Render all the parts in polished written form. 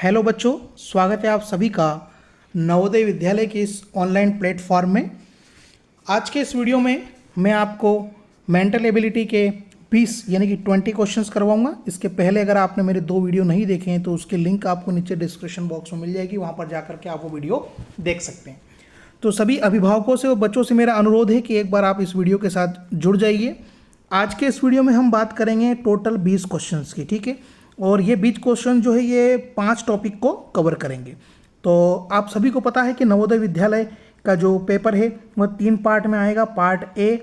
Hello बच्चों, स्वागत है आप सभी का नवोदय विद्यालय के इस ऑनलाइन प्लेटफॉर्म में। आज के इस वीडियो में मैं आपको मेंटल एबिलिटी के 20 यानी कि 20 क्वेश्चंस करवाऊंगा। इसके पहले अगर आपने मेरे 2 वीडियो नहीं देखे हैं तो उसकी लिंक आपको नीचे डिस्क्रिप्शन बॉक्स में मिल जाएगी, वहाँ पर जाकर के आप वो वीडियो देख सकते हैं। तो सभी अभिभावकों से और बच्चों से मेरा अनुरोध है कि एक बार आप इस वीडियो के साथ जुड़ जाइए। आज के इस वीडियो में हम बात करेंगे टोटल 20 क्वेश्चंस की, ठीक है। और ये 20 क्वेश्चन जो है ये 5 टॉपिक को कवर करेंगे। तो आप सभी को पता है कि नवोदय विद्यालय का जो पेपर है वह 3 पार्ट में आएगा, पार्ट ए,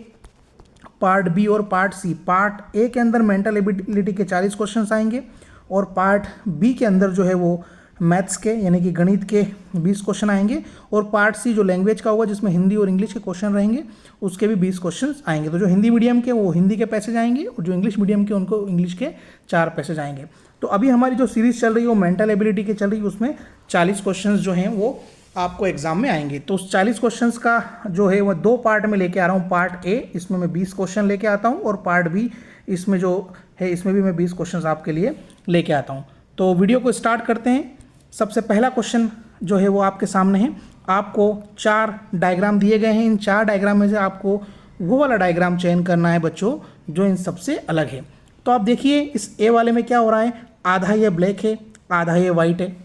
पार्ट बी और पार्ट सी। पार्ट ए के अंदर मेंटल एबिलिटी के 40 क्वेश्चंस आएंगे और पार्ट बी के अंदर जो है वो मैथ्स के यानी कि गणित के 20 क्वेश्चन आएंगे और पार्ट सी जो लैंग्वेज का होगा जिसमें हिंदी और इंग्लिश के क्वेश्चन रहेंगे उसके भी 20 क्वेश्चन आएंगे। तो जो हिंदी मीडियम के वो हिंदी के पैसेज आएंगे और जो इंग्लिश मीडियम के उनको इंग्लिश के 4 पैसेज आएंगे। तो अभी हमारी जो सीरीज चल रही है वो मेंटल एबिलिटी की चल रही है, उसमें 40 क्वेश्चन जो हैं वो आपको एग्जाम में आएंगे। तो उस 40 क्वेश्चंस का जो है वो 2 पार्ट में लेके आ रहा हूँ। पार्ट ए इसमें मैं 20 क्वेश्चन लेके आता हूँ और पार्ट बी इसमें जो है इसमें भी मैं 20 क्वेश्चंस आपके लिए लेके आता हूँ। तो वीडियो को स्टार्ट करते हैं। सबसे पहला क्वेश्चन जो है वो आपके सामने है। आपको 4 डायग्राम दिए गए हैं। इन 4 डायग्राम में से आपको वो वाला डायग्राम चयन करना है बच्चों जो इन सबसे अलग है। तो आप देखिए इस ए वाले में क्या हो रहा है, आधा ये ब्लैक है, आधा ये वाइट है,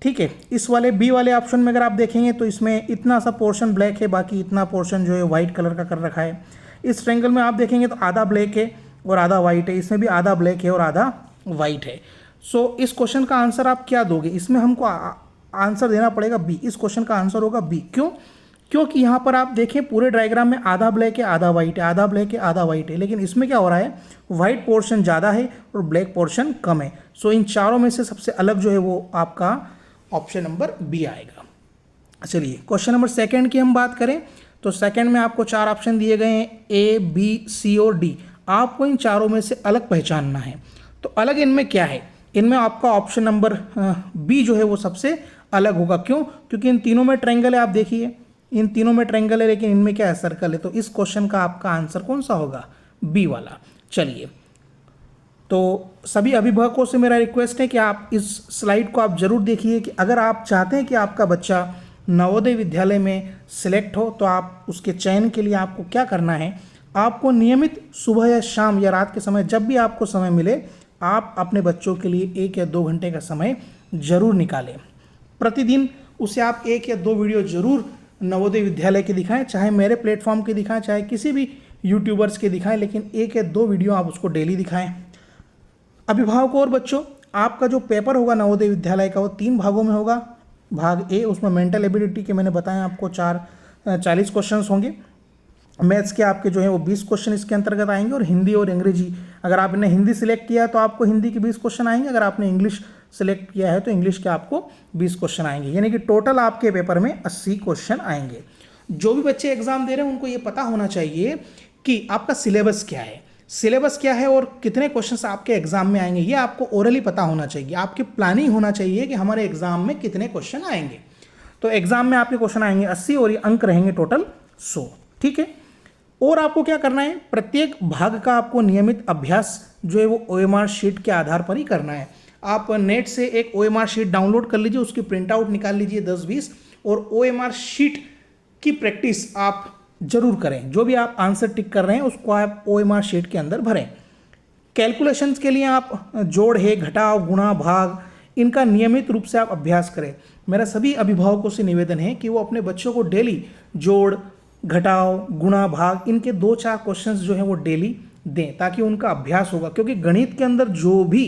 ठीक है। इस वाले बी वाले ऑप्शन में अगर आप देखेंगे तो इसमें इतना सा पोर्शन ब्लैक है, बाकी इतना पोर्शन जो है वाइट कलर का कर रखा है। इस ट्रायंगल में आप देखेंगे तो आधा ब्लैक है और आधा वाइट है, इसमें भी आधा ब्लैक है और आधा वाइट है। सो इस क्वेश्चन का आंसर आप क्या दोगे? इसमें हमको आंसर देना पड़ेगा बी। इस क्वेश्चन का आंसर होगा बी। क्यों? क्योंकि यहाँ पर आप देखें पूरे डायग्राम में आधा ब्लैक है, आधा वाइट है, आधा ब्लैक है, आधा वाइट है, लेकिन इसमें क्या हो रहा है, वाइट पोर्शन ज़्यादा है और ब्लैक पोर्शन कम है। सो इन चारों में से सबसे अलग जो है वो आपका ऑप्शन नंबर बी आएगा। चलिए क्वेश्चन नंबर 2 की हम बात करें तो 2 में आपको 4 ऑप्शन दिए गए हैं, ए, बी, सी और डी। आपको इन चारों में से अलग पहचानना है। तो अलग इनमें क्या है? इनमें आपका ऑप्शन नंबर बी जो है वो सबसे अलग होगा। क्यों? क्योंकि इन तीनों में ट्रायंगल है। आप देखिए इन तीनों में ट्रायंगल है लेकिन इनमें क्या है, सर्कल है। तो इस क्वेश्चन का आपका आंसर कौन सा होगा? बी वाला। चलिए तो सभी अभिभावकों से मेरा रिक्वेस्ट है कि आप इस स्लाइड को आप जरूर देखिए कि अगर आप चाहते हैं कि आपका बच्चा नवोदय विद्यालय में सिलेक्ट हो तो आप उसके चयन के लिए आपको क्या करना है, आपको नियमित सुबह या शाम या रात के समय जब भी आपको समय मिले आप अपने बच्चों के लिए 1 या 2 घंटे का समय जरूर निकालें। प्रतिदिन उसे आप 1 या 2 वीडियो जरूर नवोदय विद्यालय के दिखाएं, चाहे मेरे प्लेटफॉर्म के दिखाएं चाहे किसी भी यूट्यूबर्स के दिखाएं, लेकिन 1 या 2 वीडियो आप उसको डेली दिखाएं। अभिभावकों और बच्चों, आपका जो पेपर होगा नवोदय विद्यालय का वो 3 भागों में होगा। भाग ए उसमें मेंटल एबिलिटी के मैंने बताया आपको 40 क्वेश्चन होंगे। मैथ्स के आपके जो है वो 20 क्वेश्चन इसके अंतर्गत आएंगे और हिंदी और अंग्रेजी, अगर आपने हिंदी सिलेक्ट किया है तो आपको हिंदी के 20 क्वेश्चन आएंगे, अगर आपने इंग्लिश सिलेक्ट किया है तो इंग्लिश के आपको 20 क्वेश्चन आएंगे। यानी कि टोटल आपके पेपर में 80 क्वेश्चन आएंगे। जो भी बच्चे एग्जाम दे रहे हैं उनको ये पता होना चाहिए कि आपका सिलेबस क्या है, सिलेबस क्या है और कितने क्वेश्चंस आपके एग्जाम में आएंगे, ये आपको ओरली पता होना चाहिए। आपकी प्लानिंग होना चाहिए कि हमारे एग्जाम में कितने क्वेश्चन आएंगे। तो एग्जाम में आपके क्वेश्चन आएंगे 80 और ये अंक रहेंगे टोटल 100, ठीक है। और आपको क्या करना है, प्रत्येक भाग का आपको नियमित अभ्यास जो है वो OMR शीट के आधार पर ही करना है। आप नेट से एक OMR शीट डाउनलोड कर लीजिए, उसकी प्रिंट आउट निकाल लीजिए 10-20 और OMR शीट की प्रैक्टिस आप जरूर करें। जो भी आप आंसर टिक कर रहे हैं उसको आप OMR शीट के अंदर भरें। कैलकुलेशंस के लिए आप जोड़ है, घटाव, गुणा, भाग, इनका नियमित रूप से आप अभ्यास करें। मेरा सभी अभिभावकों से निवेदन है कि वो अपने बच्चों को डेली जोड़, घटाव, गुणा, भाग इनके 2-4 क्वेश्चंस जो हैं वो डेली दें ताकि उनका अभ्यास होगा। क्योंकि गणित के अंदर जो भी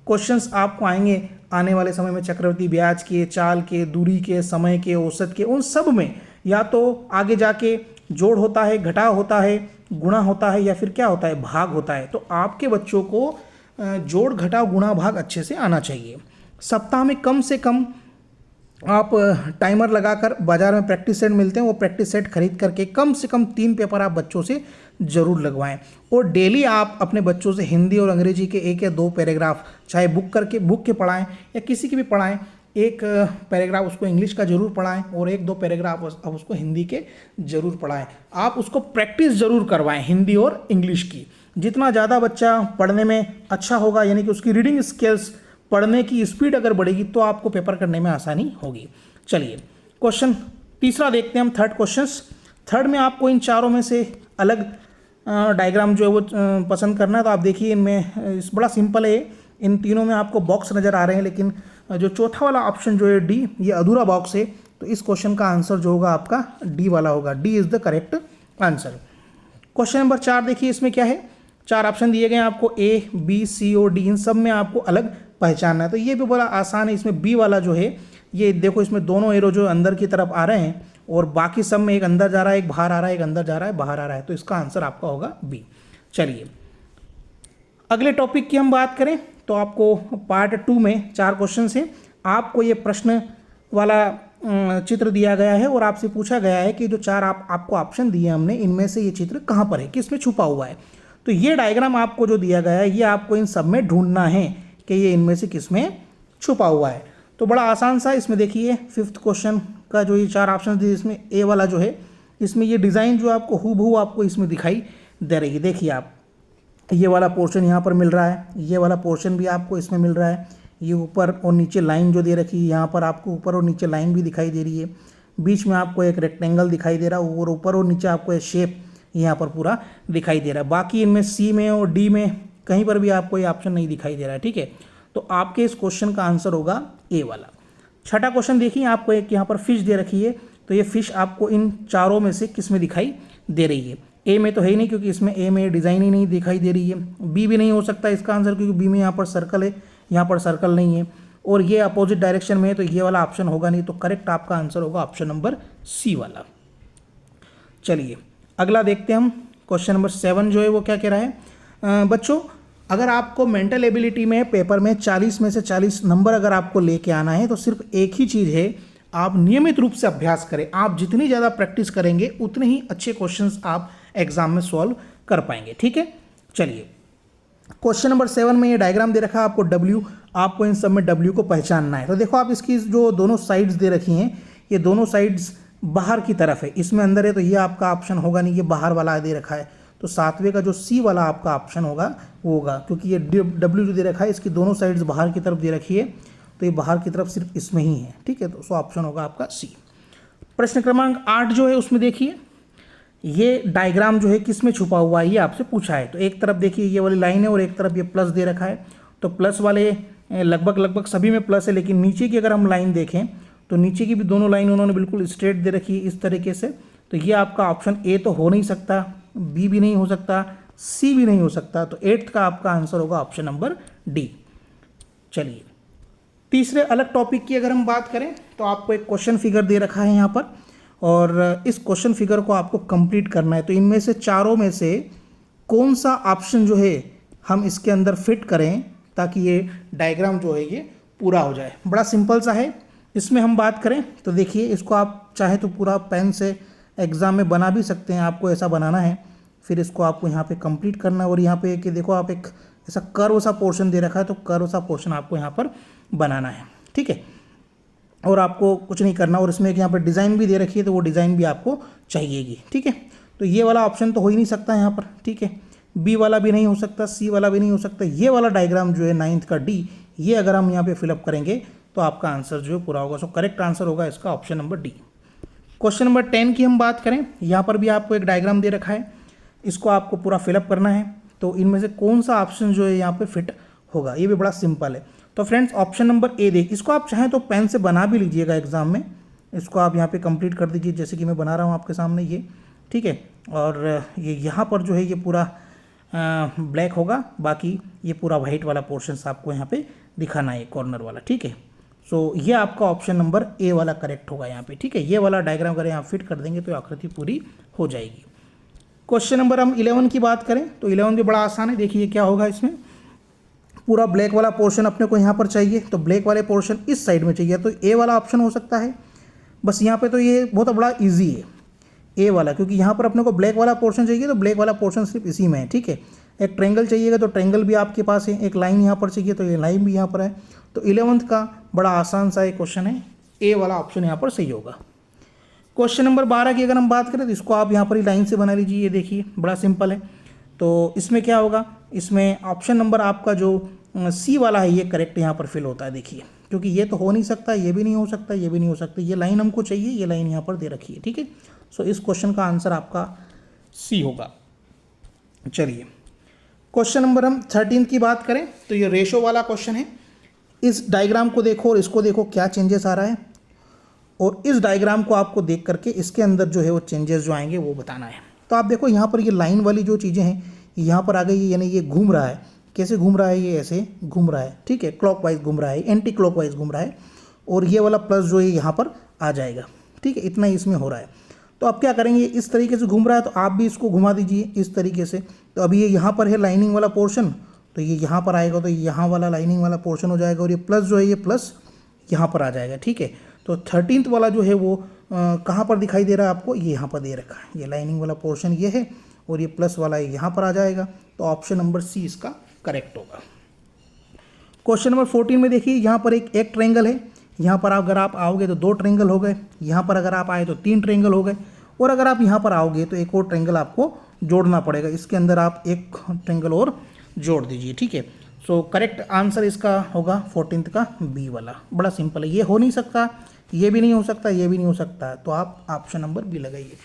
क्वेश्चंस आपको आएंगे आने वाले समय में, चक्रवृद्धि ब्याज के, चाल के, दूरी के, समय के, औसत के, उन सब में या तो आगे जाके जोड़ होता है, घटाव होता है, गुणा होता है या फिर क्या होता है, भाग होता है। तो आपके बच्चों को जोड़, घटाव, गुणा, भाग अच्छे से आना चाहिए। सप्ताह में कम से कम आप टाइमर लगाकर, बाजार में प्रैक्टिस सेट मिलते हैं, वो प्रैक्टिस सेट खरीद करके कम से कम 3 पेपर आप बच्चों से जरूर लगवाएं। और डेली आप अपने बच्चों से हिंदी और अंग्रेजी के 1 या 2 पैराग्राफ, चाहे बुक के पढ़ाएं या किसी के भी पढ़ाएं, 1 पैराग्राफ उसको इंग्लिश का जरूर पढ़ाएं और 1-2 पैराग्राफ अब उसको हिंदी के जरूर पढ़ाएं। आप उसको प्रैक्टिस जरूर करवाएं हिंदी और इंग्लिश की। जितना ज़्यादा बच्चा पढ़ने में अच्छा होगा, यानी कि उसकी रीडिंग स्किल्स पढ़ने की स्पीड अगर बढ़ेगी तो आपको पेपर करने में आसानी होगी। चलिए क्वेश्चन तीसरा देखते हैं हम, थर्ड क्वेश्चंस। थर्ड में आपको इन चारों में से अलग डायग्राम जो है वो पसंद करना है। तो आप देखिए इनमें इस बड़ा सिंपल है, इन तीनों में आपको बॉक्स नज़र आ रहे हैं, लेकिन जो चौथा वाला ऑप्शन जो है डी, ये अधूरा बॉक्स है। तो इस क्वेश्चन का आंसर जो होगा आपका डी वाला होगा। D is the correct answer. Question number 4 देखिए, इसमें क्या है, 4 ऑप्शन दिए गए हैं आपको, ए बी सी और डी, इन सब में आपको अलग पहचानना है। तो ये भी बड़ा आसान है। इसमें बी वाला जो है, ये देखो इसमें दोनों एरो जो अंदर की तरफ आ रहे हैं और बाकी सब में एक अंदर जा रहा है, एक बाहर आ रहा है, एक अंदर जा रहा है, बाहर आ रहा है। तो इसका आंसर आपका होगा बी। चलिए अगले टॉपिक की हम बात करें तो आपको पार्ट 2 में 4 क्वेश्चन हैं। आपको ये प्रश्न वाला चित्र दिया गया है और आपसे पूछा गया है कि जो 4 आपको ऑप्शन दिए हमने, इनमें से ये चित्र कहाँ पर है, किस में छुपा हुआ है। तो ये डायग्राम आपको जो दिया गया है, ये आपको इन सब में ढूंढना है कि ये इनमें से किस में छुपा हुआ है। तो बड़ा आसान सा, इसमें देखिए 5th क्वेश्चन का जो ये 4 ऑप्शन दिए, इसमें ए वाला जो है, इसमें ये डिज़ाइन जो आपको हूबहू आपको इसमें दिखाई दे रही है। देखिए आप, ये वाला पोर्शन यहाँ पर मिल रहा है, ये वाला पोर्शन भी आपको इसमें मिल रहा है, ये ऊपर और नीचे लाइन जो दे रखी है, यहाँ पर आपको ऊपर और नीचे लाइन भी दिखाई दे रही है, बीच में आपको एक रेक्टेंगल दिखाई दे रहा है और ऊपर और नीचे आपको एक शेप यहाँ पर पूरा दिखाई दे रहा है। बाकी इनमें सी में और डी में कहीं पर भी आपको ये ऑप्शन नहीं दिखाई दे रहा है, ठीक है। तो आपके इस क्वेश्चन का आंसर होगा ए वाला। छठा क्वेश्चन देखिए, आपको एक यहाँ पर फिश दे रखी है, तो ये फिश आपको इन चारों में से किस में दिखाई दे रही है। ए में तो है ही नहीं, क्योंकि इसमें ए में डिज़ाइन ही नहीं दिखाई दे रही है। बी भी नहीं हो सकता इसका आंसर, क्योंकि बी में यहाँ पर सर्कल है, यहाँ पर सर्कल नहीं है, और ये अपोजिट डायरेक्शन में है, तो ये वाला ऑप्शन होगा नहीं। तो करेक्ट आपका आंसर होगा ऑप्शन नंबर सी वाला। चलिए अगला देखते हैं हम, क्वेश्चन नंबर 7 जो है वो क्या कह रहा है। बच्चों, अगर आपको मेंटल एबिलिटी में पेपर में 40 में से 40 नंबर अगर आपको लेके आना है, तो सिर्फ एक ही चीज़ है, आप नियमित रूप से अभ्यास करें। आप जितनी ज़्यादा प्रैक्टिस करेंगे उतने ही अच्छे क्वेश्चंस आप एग्जाम में सॉल्व कर पाएंगे, ठीक है। चलिए क्वेश्चन नंबर 7 में ये डायग्राम दे रखा है आपको W, आपको इन सब में W को पहचानना है। तो देखो आप, इसकी जो दोनों साइड्स दे रखी हैं, ये दोनों साइड्स बाहर की तरफ है, इसमें अंदर है, तो ये आपका ऑप्शन होगा नहीं, ये बाहर वाला दे रखा है। तो 7वें का जो सी वाला आपका ऑप्शन होगा वो होगा, क्योंकि ये W जो दे रखा है, इसकी दोनों साइड्स बाहर की तरफ दे रखी है, तो ये बाहर की तरफ सिर्फ इसमें ही है, ठीक है। तो ऑप्शन होगा आपका सी। प्रश्न क्रमांक 8 जो है उसमें देखिए, ये डायग्राम जो है किस में छुपा हुआ है, ये आपसे पूछा है। तो एक तरफ देखिए ये वाली लाइन है और एक तरफ ये प्लस दे रखा है। तो प्लस वाले लगभग सभी में प्लस है, लेकिन नीचे की अगर हम लाइन देखें तो नीचे की भी दोनों लाइन उन्होंने बिल्कुल स्ट्रेट दे रखी है इस तरीके से। तो ये आपका ऑप्शन ए तो हो नहीं सकता, बी भी नहीं हो सकता, सी भी नहीं हो सकता। तो 8th का आपका आंसर होगा ऑप्शन नंबर डी। चलिए तीसरे अलग टॉपिक की अगर हम बात करें तो आपको एक क्वेश्चन फिगर दे रखा है यहाँ पर, और इस क्वेश्चन फिगर को आपको कंप्लीट करना है। तो इनमें से चारों में से कौन सा ऑप्शन जो है हम इसके अंदर फिट करें ताकि ये डायग्राम जो है ये पूरा हो जाए। बड़ा सिंपल सा है। इसमें हम बात करें तो देखिए, इसको आप चाहे तो पूरा पेन से एग्ज़ाम में बना भी सकते हैं, आपको ऐसा बनाना है, फिर इसको आपको यहाँ पे कंप्लीट करना है। और यहाँ पे कि देखो आप, एक ऐसा कर्व सा पोर्शन दे रखा है, तो कर्व सा पोर्शन आपको यहाँ पर बनाना है, ठीक है। और आपको कुछ नहीं करना, और इसमें एक यहाँ पर डिज़ाइन भी दे रखी है, तो वो डिज़ाइन भी आपको चाहिएगी, ठीक है। तो ये वाला ऑप्शन तो हो ही नहीं सकता यहाँ पर, ठीक है। बी वाला भी नहीं हो सकता, सी वाला भी नहीं हो सकता। ये वाला डायग्राम जो है 9th का डी, ये अगर हम यहाँ पे फिलअप करेंगे तो आपका आंसर जो है पूरा होगा। सो करेक्ट आंसर होगा इसका option number D. Question number 10 की हम बात करें, यहाँ पर भी आपको एक डायग्राम दे रखा है, इसको आपको पूरा फिलअप करना है। तो इनमें से कौन सा ऑप्शन जो है यहाँ पे फिट होगा, ये भी बड़ा सिंपल है। तो फ्रेंड्स ऑप्शन नंबर ए देख, इसको आप चाहें तो पेन से बना भी लीजिएगा एग्जाम में, इसको आप यहाँ पे कंप्लीट कर दीजिए, जैसे कि मैं बना रहा हूँ आपके सामने ये, ठीक है। और ये यहाँ पर जो है ये पूरा ब्लैक होगा, बाकी ये पूरा वाइट वाला पोर्शन आपको यहाँ पे दिखाना है, कॉर्नर वाला, ठीक है। सो ये आपका ऑप्शन नंबर ए वाला करेक्ट होगा यहाँ पे, ठीक है। ये वाला डायग्राम अगर यहाँ फिट कर देंगे तो आकृति पूरी हो जाएगी। क्वेश्चन नंबर हम 11 की बात करें तो 11 भी बड़ा आसान है। देखिए क्या होगा, इसमें पूरा ब्लैक वाला पोर्शन अपने को यहाँ पर चाहिए, तो ब्लैक वाले पोर्शन इस साइड में चाहिए, तो ए वाला ऑप्शन हो सकता है। बस यहाँ पे तो ये बहुत बड़ा इजी है ए वाला, क्योंकि यहाँ पर अपने को ब्लैक वाला पोर्शन चाहिए, तो ब्लैक वाला पोर्शन सिर्फ इसी में है, ठीक है। एक ट्रेंगल चाहिएगा तो ट्रेंगल भी आपके पास है, एक लाइन यहाँ पर चाहिए तो ये लाइन भी यहाँ पर है। तो 11th का बड़ा आसान सा एक क्वेश्चन है, ए वाला ऑप्शन यहाँ पर सही होगा। क्वेश्चन नंबर 12 की अगर हम बात करें तो इसको आप यहाँ पर ही लाइन से बना लीजिए, ये देखिए बड़ा सिंपल है। तो इसमें क्या होगा, इसमें ऑप्शन नंबर आपका जो सी वाला है ये करेक्ट यहाँ पर फिल होता है, देखिए, क्योंकि ये तो हो नहीं सकता, ये भी नहीं हो सकता, ये भी नहीं हो सकता, ये लाइन हमको चाहिए, ये लाइन यहाँ पर दे रखी है, ठीक है। सो इस क्वेश्चन का आंसर आपका सी होगा। चलिए क्वेश्चन नंबर हम 13 की बात करें तो ये रेशो वाला क्वेश्चन है। इस डायग्राम को देखो और इसको देखो क्या चेंजेस आ रहा है, और इस डायग्राम को आपको देख करके इसके अंदर जो है वो चेंजेस जो आएंगे वो बताना है। तो आप देखो यहाँ पर ये लाइन वाली जो चीज़ें हैं यहाँ पर आ गई, यानी ये घूम रहा है। कैसे घूम रहा है? ये ऐसे घूम रहा है, ठीक है, क्लॉकवाइज घूम रहा है, एंटी क्लॉकवाइज घूम रहा है, और ये वाला प्लस जो है यहाँ पर आ जाएगा, ठीक है, इतना ही इसमें हो रहा है। तो अब क्या करेंगे, इस तरीके से घूम रहा है तो आप भी इसको घुमा दीजिए इस तरीके से। तो अभी ये यहाँ पर है लाइनिंग वाला पोर्शन, तो ये यहाँ पर आएगा तो यहाँ वाला लाइनिंग वाला पोर्शन हो जाएगा, और ये प्लस जो है ये प्लस यहाँ पर आ जाएगा, ठीक है। तो 13th वाला जो है वो कहाँ पर दिखाई दे रहा है आपको? ये यहाँ पर दे रखा है, ये लाइनिंग वाला पोर्शन ये है, और ये प्लस वाला यहाँ पर आ जाएगा। तो ऑप्शन नंबर सी इसका करेक्ट होगा। क्वेश्चन नंबर 14 में देखिए, यहाँ पर एक ट्रायंगल है, यहाँ पर अगर आप आओगे तो 2 ट्रायंगल हो गए, यहाँ पर अगर आप आए तो 3 ट्रायंगल हो गए, और अगर आप यहाँ पर आओगे तो एक और ट्रायंगल आपको जोड़ना पड़ेगा, इसके अंदर आप एक ट्रायंगल और जोड़ दीजिए, ठीक है। सो करेक्ट आंसर इसका होगा 14th का बी वाला। बड़ा सिंपल है, ये हो नहीं सकता, ये भी नहीं हो सकता, ये भी नहीं हो सकता, तो आप ऑप्शन नंबर बी लगाइए।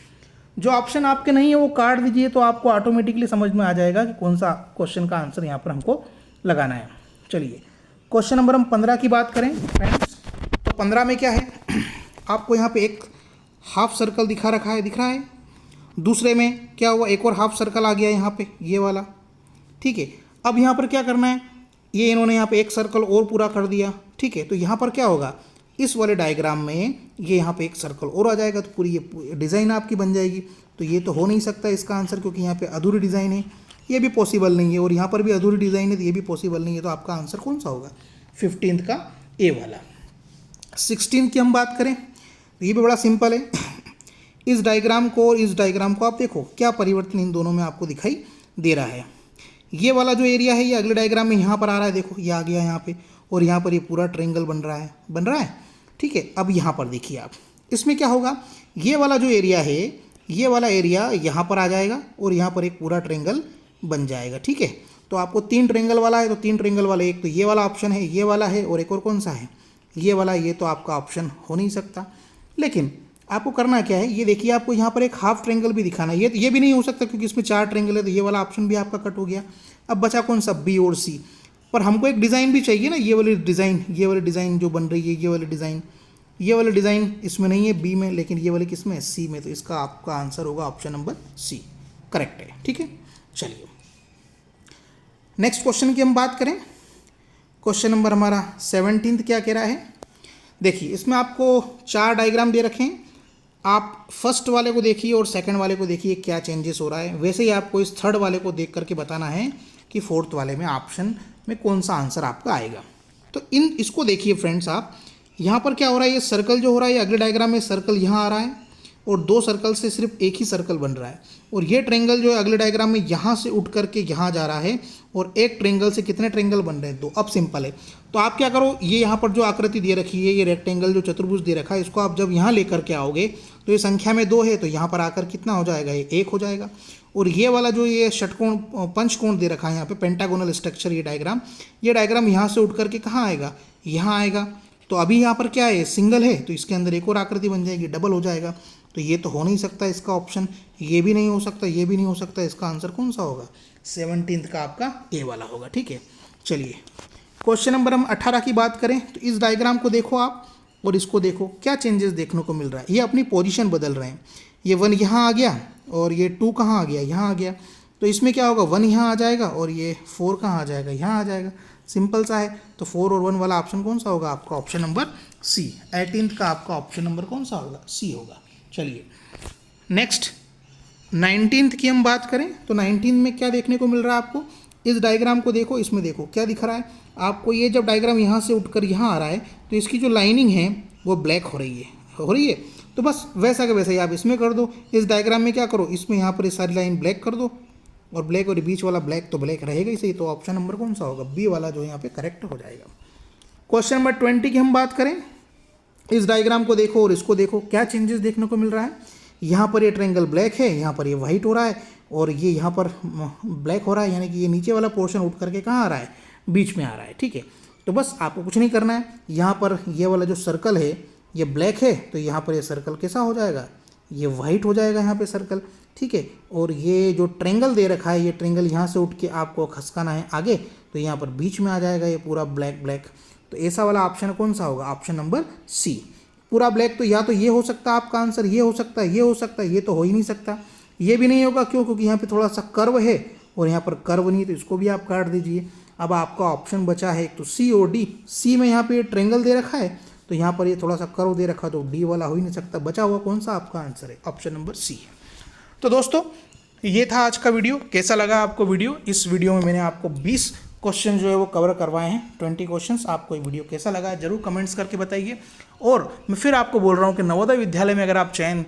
जो ऑप्शन आपके नहीं है वो काट दीजिए, तो आपको ऑटोमेटिकली समझ में आ जाएगा कि कौन सा क्वेश्चन का आंसर यहाँ पर हमको लगाना है। चलिए क्वेश्चन नंबर हम 15 की बात करें फ्रेंड्स, तो 15 में क्या है, आपको यहाँ पे एक हाफ सर्कल दिखा रखा है, दिख रहा है। दूसरे में क्या हुआ, एक और हाफ सर्कल आ गया यहाँ पे, ये वाला, ठीक है। अब यहाँ पर क्या करना है, ये इन्होंने यहाँ पे एक सर्कल और पूरा कर दिया, ठीक है। तो यहाँ पर क्या होगा, इस वाले डायग्राम में ये यहाँ पे एक सर्कल और आ जाएगा, तो पूरी ये डिज़ाइन आपकी बन जाएगी। तो ये तो हो नहीं सकता इसका आंसर, क्योंकि यहाँ पे अधूरी डिज़ाइन है, ये भी पॉसिबल नहीं है, और यहाँ पर भी अधूरी डिज़ाइन है, तो ये भी पॉसिबल नहीं है। तो आपका आंसर कौन सा होगा? 15th का ए वाला। 16 की हम बात करें तो ये भी बड़ा सिंपल है। इस डायग्राम को और इस डायग्राम को आप देखो, क्या परिवर्तन इन दोनों में आपको दिखाई दे रहा है। ये वाला जो एरिया है ये अगले डायग्राम में यहाँ पर आ रहा है, देखो ये आ गया यहाँ पे, और यहाँ पर ये पूरा ट्रायंगल बन रहा है, ठीक है। अब यहाँ पर देखिए आप, इसमें क्या होगा, ये वाला जो एरिया है, ये वाला एरिया यहाँ पर आ जाएगा, और यहाँ पर एक पूरा ट्रायंगल बन जाएगा, ठीक है। तो आपको 3 ट्रायंगल वाला है, तो 3 ट्रायंगल वाला, एक तो ये वाला ऑप्शन है, ये वाला है, और एक और कौन सा है, ये वाला। ये तो आपका ऑप्शन हो नहीं सकता। लेकिन आपको करना क्या है, ये देखिए, आपको यहाँ पर एक हाफ ट्रायंगल भी दिखाना है। ये भी नहीं हो सकता, क्योंकि इसमें 4 ट्रायंगल है, तो ये वाला ऑप्शन भी आपका कट हो गया। अब बचा कौन सा, बी और सी। पर हमको एक डिज़ाइन भी चाहिए ना, ये वाली डिज़ाइन जो बन रही है, ये वाली डिज़ाइन इसमें नहीं है बी में, लेकिन ये वाली किस में है, सी में। तो इसका आपका आंसर होगा ऑप्शन नंबर सी, करेक्ट है, ठीक है। चलिए नेक्स्ट क्वेश्चन की हम बात करें। क्वेश्चन नंबर हमारा 17 क्या कह रहा है, देखिए इसमें आपको 4 डायग्राम दे रखे हैं। आप फर्स्ट वाले को देखिए और सेकंड वाले को देखिए क्या चेंजेस हो रहा है। वैसे ही आपको इस थर्ड वाले को देख करके बताना है कि फोर्थ वाले में ऑप्शन में कौन सा आंसर आपका आएगा। तो इसको देखिए फ्रेंड्स, आप यहाँ पर क्या हो रहा है, ये सर्कल जो हो रहा है, ये अगले डायग्राम में सर्कल यहाँ आ रहा है, और 2 सर्कल से सिर्फ एक ही सर्कल बन रहा है। और ये ट्रायंगल जो है अगले डायग्राम में यहाँ से उठ करके यहाँ जा रहा है, और एक ट्रायंगल से कितने ट्रायंगल बन रहे हैं, 2। अब सिंपल है, तो आप क्या करो, ये यहाँ पर जो आकृति दे रखी है, ये रेक्टेंगल जो चतुर्भुज दे रखा है, इसको आप जब यहाँ लेकर के आओगे तो ये संख्या में 2 है, तो यहाँ पर आकर कितना हो जाएगा, ये 1 हो जाएगा। और ये वाला जो ये षटकोण पंचकोण दे रखा है यहाँ पे, पेंटागोनल स्ट्रक्चर, ये डायग्राम यहाँ से उठ करके कहाँ आएगा, यहाँ आएगा। तो अभी यहाँ पर क्या है, सिंगल है, तो इसके अंदर एक और आकृति बन जाएगी, डबल हो जाएगा। तो ये तो हो नहीं सकता इसका ऑप्शन, ये भी नहीं हो सकता, ये भी नहीं हो सकता। इसका आंसर कौन सा होगा, 17 का आपका ए वाला होगा, ठीक है। चलिए क्वेश्चन नंबर हम 18 की बात करें तो इस डायग्राम को देखो आप और इसको देखो, क्या चेंजेस देखने को मिल रहा है। ये अपनी पोजीशन बदल रहे हैं, ये 1 यहाँ आ गया और ये 2 कहाँ आ गया, यहाँ आ गया। तो इसमें क्या होगा, 1 यहाँ आ जाएगा और ये 4 कहाँ आ जाएगा, यहाँ आ जाएगा। सिंपल सा है। तो 4 और 1 वाला ऑप्शन कौन सा होगा आपका, ऑप्शन नंबर सी। 18 का आपका ऑप्शन नंबर कौन सा होगा, सी होगा। चलिए नेक्स्ट 19 की हम बात करें तो 19 में क्या देखने को मिल रहा है आपको, इस डायग्राम को देखो, इसमें देखो क्या दिख रहा है आपको। ये जब डायग्राम यहाँ से उठकर यहाँ आ रहा है तो इसकी जो लाइनिंग है वो ब्लैक हो रही है, तो बस वैसा का वैसा ही आप इसमें कर दो। इस डायग्राम में क्या करो, इसमें यहाँ पर ये सारी लाइन ब्लैक कर दो, और ब्लैक और बीच वाला ब्लैक तो ब्लैक रहेगा ही सही। तो ऑप्शन नंबर कौन सा होगा, बी वाला जो यहाँ पे करेक्ट हो जाएगा। क्वेश्चन नंबर 20 की हम बात करें, इस डायग्राम को देखो और इसको देखो, क्या चेंजेस देखने को मिल रहा है। यहाँ पर ये ट्रायंगल ब्लैक है, यहाँ पर ये वाइट हो रहा है, और ये यहाँ पर ब्लैक हो रहा है, यानी कि ये नीचे वाला पोर्शन उठ करके कहाँ आ रहा है, बीच में आ रहा है, ठीक है। तो बस आपको कुछ नहीं करना है, यहाँ पर ये वाला जो सर्कल है ये ब्लैक है, तो यहाँ पर ये सर्कल कैसा हो जाएगा, ये वाइट हो जाएगा यहाँ पे सर्कल, ठीक है। और ये जो ट्रेंगल दे रखा है, ये ट्रेंगल यहाँ से उठ के आपको खसकाना है आगे, तो यहाँ पर बीच में आ जाएगा ये पूरा ब्लैक ब्लैक। तो ऐसा वाला ऑप्शन कौन सा होगा, ऑप्शन नंबर सी, पूरा ब्लैक। तो या तो ये हो सकता है आपका आंसर, ये हो सकता है, ये हो सकता है, ये तो हो ही नहीं सकता, ये भी नहीं होगा। क्यों, क्योंकि यहाँ पे थोड़ा सा कर्व है और यहाँ पर कर्व नहीं है, तो इसको भी आप काट दीजिए। अब आपका ऑप्शन बचा है एक तो सी और डी। सी में यहाँ पे ये ट्रेंगल दे रखा है, तो यहाँ पर ये थोड़ा सा कर्व दे रखा, तो डी वाला हो ही नहीं सकता। बचा हुआ कौन सा आपका आंसर है, ऑप्शन नंबर सी है। तो दोस्तों ये था आज का वीडियो। कैसा लगा आपको वीडियो? इस वीडियो में मैंने आपको 20 क्वेश्चन जो है वो कवर करवाए हैं, 20 क्वेश्चंस। आपको ये वीडियो कैसा लगा है जरूर कमेंट्स करके बताइए। और मैं फिर आपको बोल रहा हूँ कि नवोदय विद्यालय में अगर आप चयन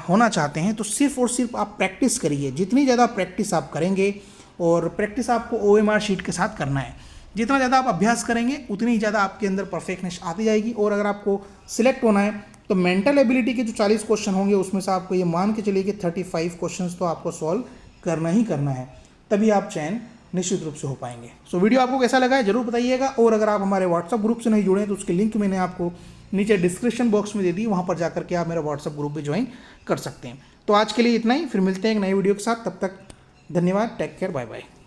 होना चाहते हैं तो सिर्फ और सिर्फ आप प्रैक्टिस करिए। जितनी ज़्यादा प्रैक्टिस आप करेंगे, और प्रैक्टिस आपको OMR शीट के साथ करना है, जितना ज़्यादा आप अभ्यास करेंगे उतनी ज़्यादा आपके अंदर परफेक्टनेस आती जाएगी। और अगर आपको सिलेक्ट होना है तो मेंटल एबिलिटी के जो 40 क्वेश्चन होंगे उसमें से आपको ये मान के चलिए कि 35 क्वेश्चंस तो आपको सॉल्व करना ही करना है, तभी आप चयन निश्चित रूप से हो पाएंगे। सो वीडियो आपको कैसा लगा है जरूर बताइएगा। और अगर आप हमारे व्हाट्सअप ग्रुप से नहीं जुड़े हैं तो उसकी लिंक मैंने आपको नीचे डिस्क्रिप्शन बॉक्स में दे दी, वहाँ पर जाकर के आप मेरा व्हाट्सअप ग्रुप भी ज्वाइन कर सकते हैं। तो आज के लिए इतना ही, फिर मिलते हैं एक नई वीडियो के साथ। तब तक धन्यवाद, टेक केयर, बाय बाय।